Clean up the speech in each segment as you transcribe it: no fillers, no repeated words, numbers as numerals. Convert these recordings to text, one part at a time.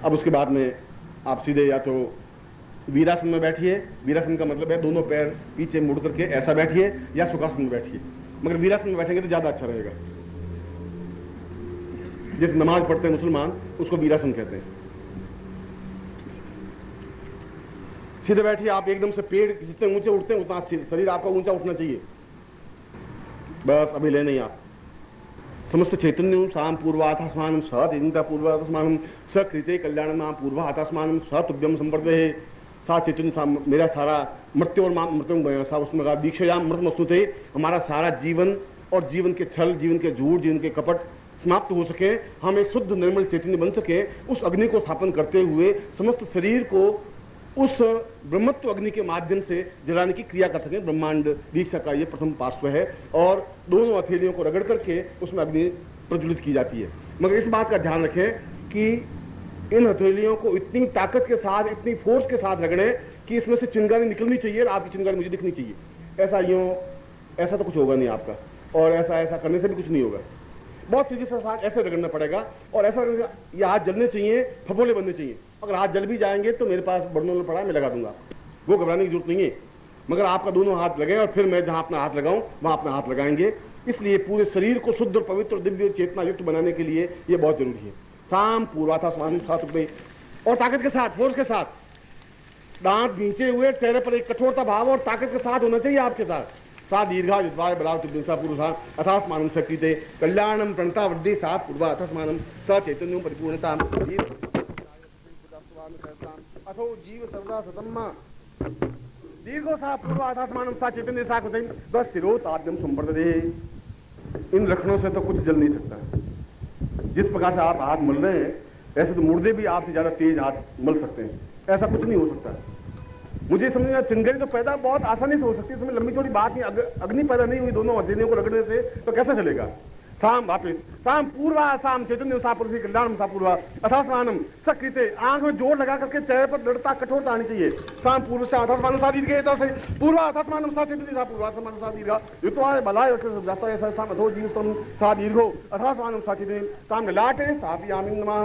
अब उसके बाद में आप सीधे या तो वीरासन में बैठिए। वीरासन का मतलब है दोनों पैर पीछे मुड़ करके ऐसा बैठिए, या सुखासन में बैठिए। मगर वीरासन में बैठेंगे तो ज़्यादा अच्छा रहेगा। जिस नमाज पढ़ते हैं मुसलमान, उसको वीरासन कहते हैं। सीधे बैठिए। आप एकदम से पेड़ जितने ऊंचे उठते हैं उतना शरीर आपका ऊंचा उठना चाहिए। बस अभी ले नहीं आप। समस्त चैतन्यम साम पूर्वाथास्मानम सतिता पूर्वाथास्मानम सकृते कल्याणम पूर्वाथास्मानम सतुभ्यम संवर्धे। सा चैतन्य सा मेरा सारा मृत्यु और मृत्यु सा उसमें कहा दीक्षायाम मृत मस्तु थे। हमारा सारा जीवन और जीवन के छल, जीवन के झूठ, जीवन के कपट समाप्त हो सके, हम एक शुद्ध निर्मल चैतन्य बन सके। उस अग्नि को स्थापन करते हुए समस्त शरीर को उस ब्रह्मत्व अग्नि के माध्यम से जलाने की क्रिया कर सकें। ब्रह्मांड दीक्षा का ये प्रथम पार्श्व है और दोनों हथेलियों को रगड़ करके उसमें अग्नि प्रज्वलित की जाती है। मगर इस बात का ध्यान रखें कि इन हथेलियों को इतनी ताकत के साथ, इतनी फोर्स के साथ रगड़ें कि इसमें से चिंगारी निकलनी चाहिए और आपकी चिंगारी मुझे दिखनी चाहिए। ऐसा तो कुछ होगा नहीं आपका, और ऐसा करने से भी कुछ नहीं होगा। बहुत तेजी से साथ ऐसे रगड़ना पड़ेगा, और ऐसा ये हाथ जलने चाहिए, फफोले बनने चाहिए। अगर हाथ जल भी जाएंगे तो मेरे पास बर्नल पड़ा है, मैं लगा दूंगा, वो घबराने की जरूरत नहीं है। मगर आपका दोनों हाथ लगे और फिर मैं जहां अपना हाथ लगाऊं वहां अपना हाथ लगाएंगे। इसलिए पूरे शरीर को शुद्ध और पवित्र दिव्य चेतना युक्त बनाने के लिए ये बहुत जरूरी है। साम पूर्वाथास्मानम सतुभ्यम, और ताकत के साथ, फोर्स के साथ, दांत भींचे हुए, चेहरे पर एक कठोरता भाव और ताकत के साथ होना चाहिए आपके साथ। सा दीर्घा युद्धाय बलाव तुभ्यंसा पूर्वा अथास्मानम सकृते कल्याणम प्रणता वृद्धि सा पूर्वा अथास्मानम स चैतन्यम परिपूर्णताम अथो जीव सर्वदा सतम्मा दीर्घो सा पूर्वा अथास्मानम सा चैतन्य सा कृते बस सिरो ताद्यम संवर्धते। इन लक्षणों से तो कुछ जल नहीं सकता। जिस प्रकार से आप हाथ मल रहे हैं, ऐसे तो मुर्दे भी आपसे ज्यादा तेज हाथ मल सकते हैं। ऐसा कुछ नहीं हो सकता। मुझे समझना, चिंगारी तो पैदा बहुत आसानी से हो सकती है, इसमें लंबी चौड़ी बात नहीं। अग्नि पैदा नहीं हुई दोनों हथेलियों को रगड़ने से, तो कैसे चलेगा। साम वापिस साम पूर्वा साम चैतन्य सा पुरुषी कल्याणम सा पूर्वा अथास्मानम सकृते। आंख में जोर लगा करके चेहरे पर दृढ़ता, कठोरता आनी चाहिए। साम पूर्व से अथास्मानम सा दीर्घ तो सही पूर्वा अथास्मानम सा चैतन्य सा पूर्वा अथास्मानम सा दीर्घ युत्वाय बलाय जाता है साम अथो जीवस्तम सा दीर्घो अथास्मानम सा चैतन्य साम ललाटे स्थापयामि नमः।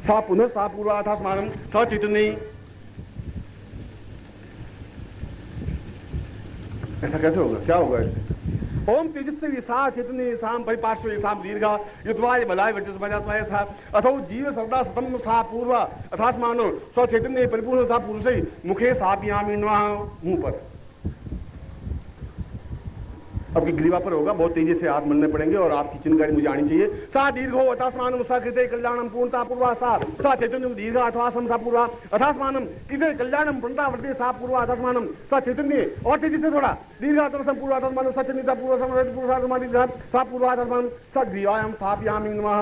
सा पुनः सा पूर्वा अथास्मानम सा चैतन्य। ऐसा कैसे होगा, क्या होगा इससे। ओम तेजस्वी सा चैतन्य साम परिपार्श्व साम दीर्घा युद्वाय बलाय वर्चस्वजात्वाय सा अथो जीव सर्वदा सतम सा पूर्वा अथास्मानो स चैतन्य परिपूर्ण सा पुरुषै मुखे स्थापयामि नमः। मुंह पर आपकी ग्रीवा पर होगा, बहुत तेजी से हाथ मलने पड़ेंगे और आपकी चिंगारी मुझे आनी चाहिए। सा दीर्घो अथास्मानम सा कृते कल्याणम पूर्णता पूर्वा सा चैतन्यम दीर्घ अथास्म सा पूर्वा अथास्मानम कृते कल्याणम पूर्णता वर्धे सा पूर्वा अथास्मानम सा चैतन्य। और तेजी से थोड़ा दीर्घ अथास्म पूर्वा अथास्मानम सा चैतन्य पूर्वा समृद्ध पूर्वा समाधि सा पूर्वा अथास्मानम सा ग्रीवायाम स्थापयामि नमः।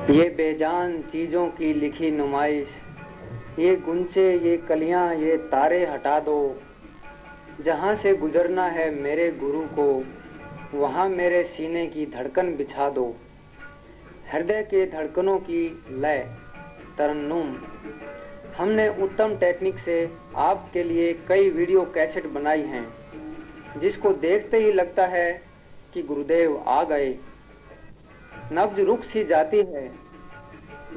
ये बेजान चीज़ों की लिखी नुमाइश, ये गुंचे, ये कलियां, ये तारे हटा दो। जहाँ से गुजरना है मेरे गुरु को, वहाँ मेरे सीने की धड़कन बिछा दो। हृदय के धड़कनों की लय तरन्नुम। हमने उत्तम टेक्निक से आपके लिए कई वीडियो कैसेट बनाई हैं, जिसको देखते ही लगता है कि गुरुदेव आ गए। नब्ज रुक सी जाती है,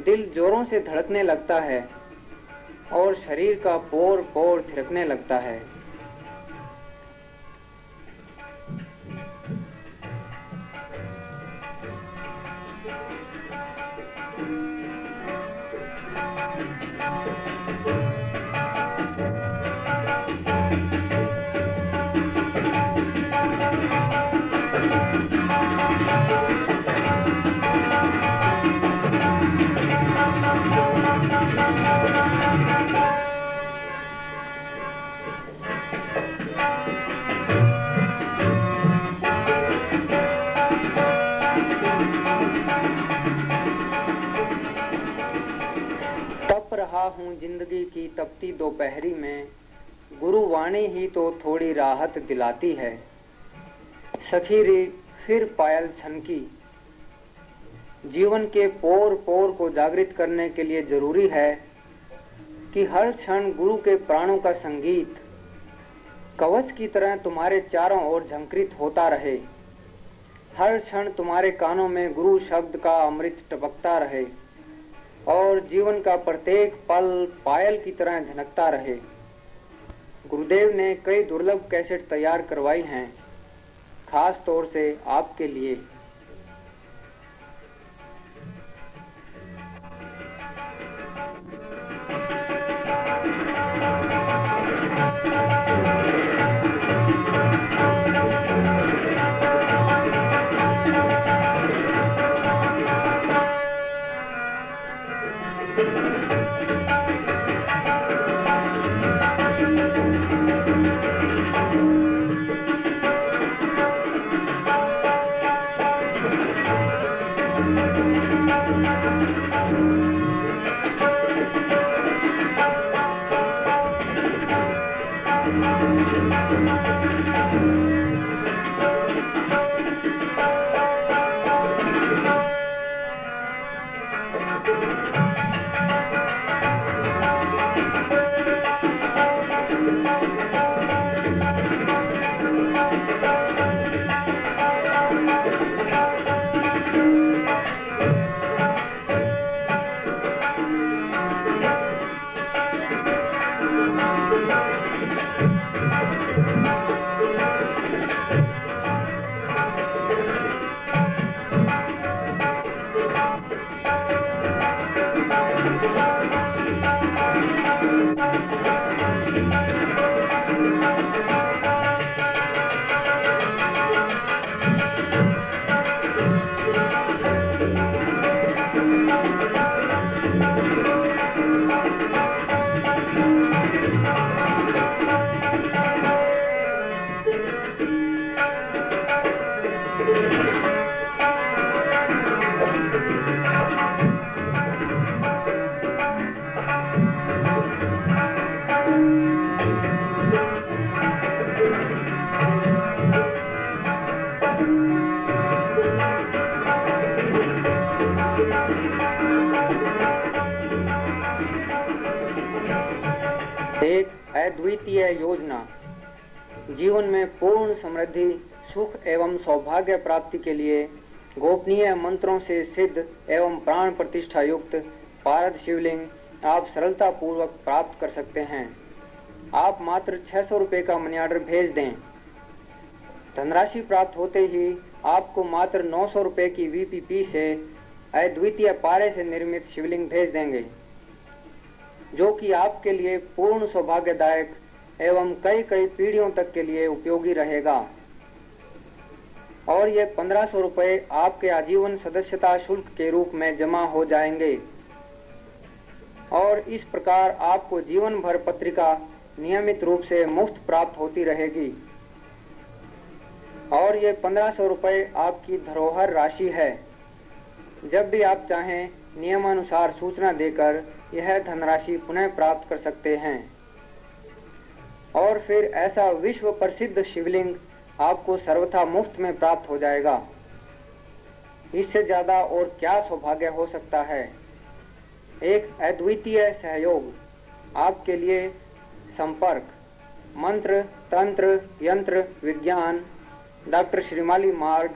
दिल जोरों से धड़कने लगता है और शरीर का पोर पोर थिरकने लगता है। तप रहा हूँ जिंदगी की तपती दोपहरी में, गुरुवाणी ही तो थोड़ी राहत दिलाती है। सखी रे फिर पायल छनकी। जीवन के पोर पोर को जागृत करने के लिए जरूरी है कि हर क्षण गुरु के प्राणों का संगीत कवच की तरह तुम्हारे चारों ओर झंकृत होता रहे। हर क्षण तुम्हारे कानों में गुरु शब्द का अमृत टपकता रहे और जीवन का प्रत्येक पल पायल की तरह झनकता रहे। गुरुदेव ने कई दुर्लभ कैसेट तैयार करवाई हैं, खास तौर से आपके लिए। एक अद्वितीय योजना जीवन में पूर्ण समृद्धि, सुख एवं सौभाग्य प्राप्ति के लिए गोपनीय मंत्रों से सिद्ध एवं प्राण प्रतिष्ठा युक्त पारद शिवलिंग आप सरलता पूर्वक प्राप्त कर सकते हैं। आप मात्र 600 रुपये का मनी ऑर्डर भेज दें। धनराशि प्राप्त होते ही आपको मात्र 900 रुपये की VPP से अद्वितीय पारे से निर्मित शिवलिंग भेज देंगे, जो कि आपके लिए पूर्ण सौभाग्यदायक एवं कई कई पीढ़ियों तक के लिए उपयोगी रहेगा। और ये 1500 रुपये आपके आजीवन सदस्यता शुल्क के रूप में जमा हो जाएंगे और इस प्रकार आपको जीवन भर पत्रिका नियमित रूप से मुफ्त प्राप्त होती रहेगी। और ये 1500 रुपये आपकी धरोहर राशि है। जब भी आप चाहें नियमानुसार सूचना देकर यह धनराशि पुनः प्राप्त कर सकते हैं। और फिर ऐसा विश्व प्रसिद्ध शिवलिंग आपको सर्वथा मुफ्त में प्राप्त हो जाएगा। इससे ज़्यादा और क्या सौभाग्य हो सकता है। एक अद्वितीय सहयोग आपके लिए संपर्क मंत्र तंत्र यंत्र विज्ञान डॉक्टर श्रीमाली मार्ग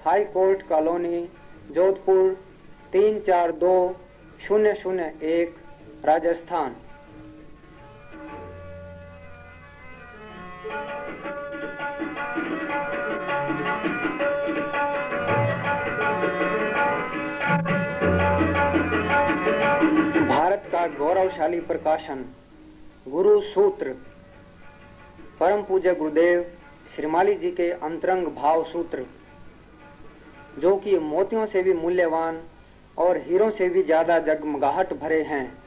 high court colony Jodhpur 342001 Rajasthan. Bharat का गौरवशाली प्रकाशन गुरु सूत्र परम पूज्य गुरुदेव श्रीमाली जी के अंतरंग भाव सूत्र, जो कि मोतियों से भी मूल्यवान और हीरों से भी ज्यादा जगमगाहट भरे हैं।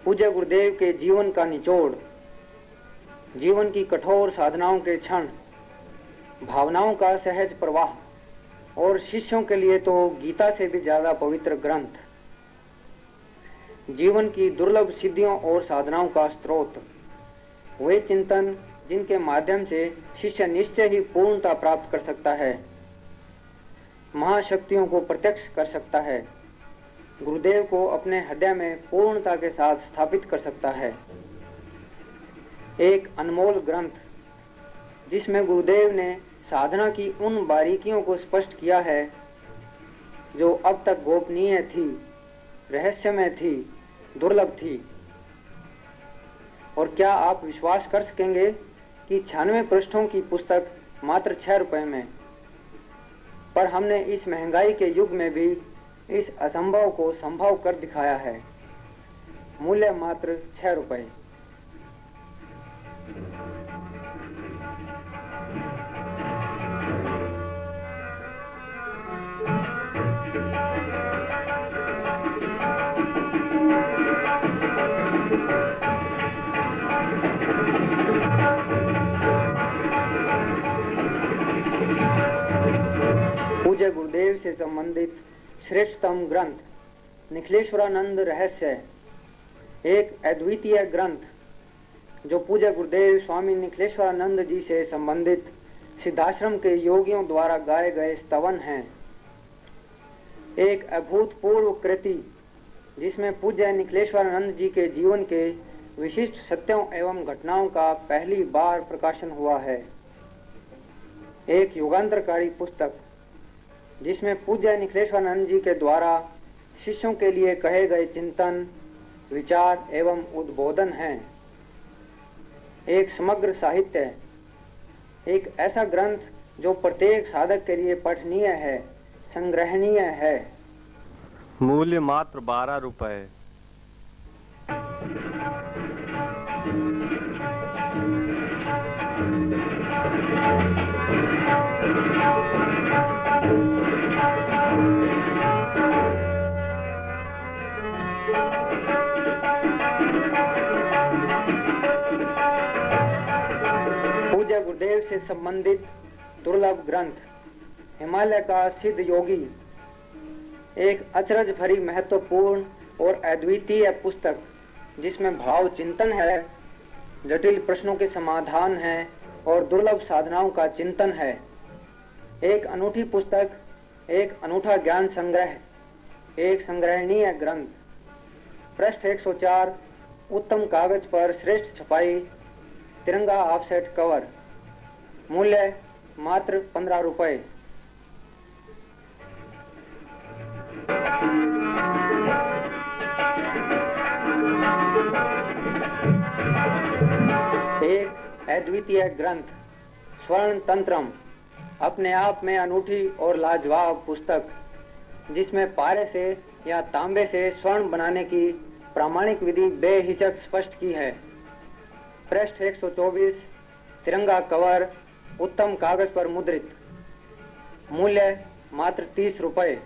पूज्य गुरुदेव के जीवन का निचोड़, जीवन की कठोर साधनाओं के क्षण, भावनाओं का सहज प्रवाह और शिष्यों के लिए तो गीता से भी ज्यादा पवित्र ग्रंथ, जीवन की दुर्लभ सिद्धियों और साधनाओं का स्रोत, वे चिंतन जिनके माध्यम से शिष्य निश्चय ही पूर्णता प्राप्त कर सकता है, महाशक्तियों को प्रत्यक्ष कर सकता है, गुरुदेव को अपने हृदय में पूर्णता के साथ स्थापित कर सकता है। एक अनमोल ग्रंथ जिसमें गुरुदेव ने साधना की उन बारीकियों को स्पष्ट किया है जो अब तक गोपनीय थी, रहस्यमय थी, दुर्लभ थी। और क्या आप विश्वास कर सकेंगे कि 96 पृष्ठों की पुस्तक मात्र 6 रुपए में, पर हमने इस महंगाई के युग में भी इस असंभव को संभव कर दिखाया है। मूल्य मात्र 6 रुपए। पूज्य गुरुदेव से संबंधित श्रेष्ठतम ग्रंथ निखिलेश्वरानंद रहस्य, एक अद्वितीय ग्रंथ जो पूज्य गुरुदेव स्वामी निखिलेश्वरानंद जी से संबंधित सिद्धाश्रम के योगियों द्वारा गाए गए स्तवन हैं। एक अभूतपूर्व कृति जिसमें पूज्य निखिलेश्वरानंद जी के जीवन के विशिष्ट सत्यों एवं घटनाओं का पहली बार प्रकाशन हुआ है। एक युगांतरकारी पुस्तक जिसमें पूज्य निखिलेश्वरानंद जी के द्वारा शिष्यों के लिए कहे गए चिंतन, विचार एवं उद्बोधन हैं। एक समग्र साहित्य, एक ऐसा ग्रंथ जो प्रत्येक साधक के लिए पठनीय है, संग्रहणीय है। मूल्य मात्र 12 रुपए। पूज्य गुरुदेव से संबंधित दुर्लभ ग्रंथ हिमालय का सिद्ध योगी, एक अचरज भरी महत्वपूर्ण और अद्वितीय पुस्तक जिसमें भाव चिंतन है, जटिल प्रश्नों के समाधान है और दुर्लभ साधनाओं का चिंतन है। एक अनूठी पुस्तक, एक अनूठा ज्ञान संग्रह, एक संग्रहणीय ग्रंथ। पृष्ठ 104, उत्तम कागज पर श्रेष्ठ छपाई, तिरंगा ऑफसेट कवर। मूल्य मात्र 15 रुपए। एक अद्वितीय ग्रंथ स्वर्ण तंत्रम, अपने आप में अनूठी और लाजवाब पुस्तक जिसमें पारे से या तांबे से स्वर्ण बनाने की प्रामाणिक विधि बेहिचक स्पष्ट की है। पृष्ठ 124, तिरंगा कवर, उत्तम कागज पर मुद्रित। मूल्य मात्र 30 रुपए।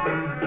है।